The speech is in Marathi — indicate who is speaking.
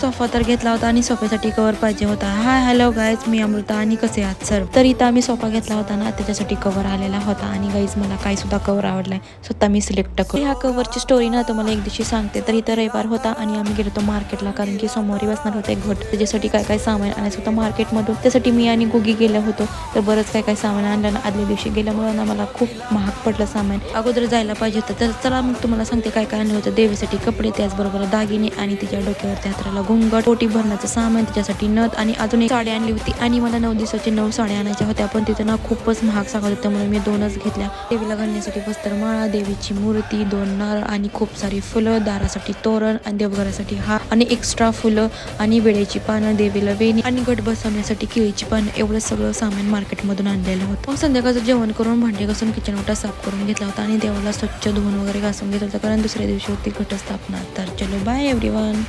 Speaker 1: सोफा तर घेतला होता आणि सोफ्यासाठी कवर पाहिजे होता. हाय हॅलो गाईज, मी अमृता आणि कसे आहात सर. तर इथं आम्ही सोफा घेतला होता ना, त्याच्यासाठी कवर आलेला होता आणि गाईज मला काही सुद्धा कवर आवडलाय, स्वतः मी सिलेक्ट करू. ह्या कवरची स्टोरी ना तुम्हाला एक दिवशी सांगते. तर इथं रविवार होता आणि आम्ही गेलो होतो मार्केटला, कारण की सोमवारी बसणार होते घट, त्याच्यासाठी काय काय सामान आणायचं होतं मार्केटमधून. त्यासाठी मी आणि गुगी गेलो होतो. तर बरंच काय काय सामान आणलं ना आदल्या दिवशी गेल्यामुळे ना मला खूप महाग पडलं सामान. अगोदर जायला पाहिजे होतं. तर चला मग तुम्हाला सांगते काय काय आणलं होतं. देवीसाठी कपडे, त्याचबरोबर दागिने आणि तिच्या डोक्यावरती हाताला घुंगट, पोटी भरण्याचं सामान, त्याच्यासाठी नथ आणि अजून एक साडी आणली होती. आणि मला 9 दिवसाची 9 साड्या आणायच्या होत्या, पण तिथं ना खूपच महाग सांगत होतं म्हणून मी 2च घेतल्या. देवीला घालण्यासाठी वस्त्रमाळा, देवीची मूर्ती, 2 नारळ आणि खूप सारी फुलं, दारासाठी तोरण आणि देवघरासाठी हार आणि एक्स्ट्रा फुलं आणि वेळेची पानं, देवीला वेणी आणि गट बसवण्यासाठी केळीची पानं, एवढं सगळं सामान मार्केटमधून आणलेलं होतं. मग संध्याकाळचं जेवण करून भांडे घासून किचन ओटा साफ करून घेतला होता आणि देवाला स्वच्छ धुवून वगैरे घासून घेतलं होतं, कारण दुसऱ्या दिवशी होती घटस्थापना. तर चलो बाय एव्हरीवन.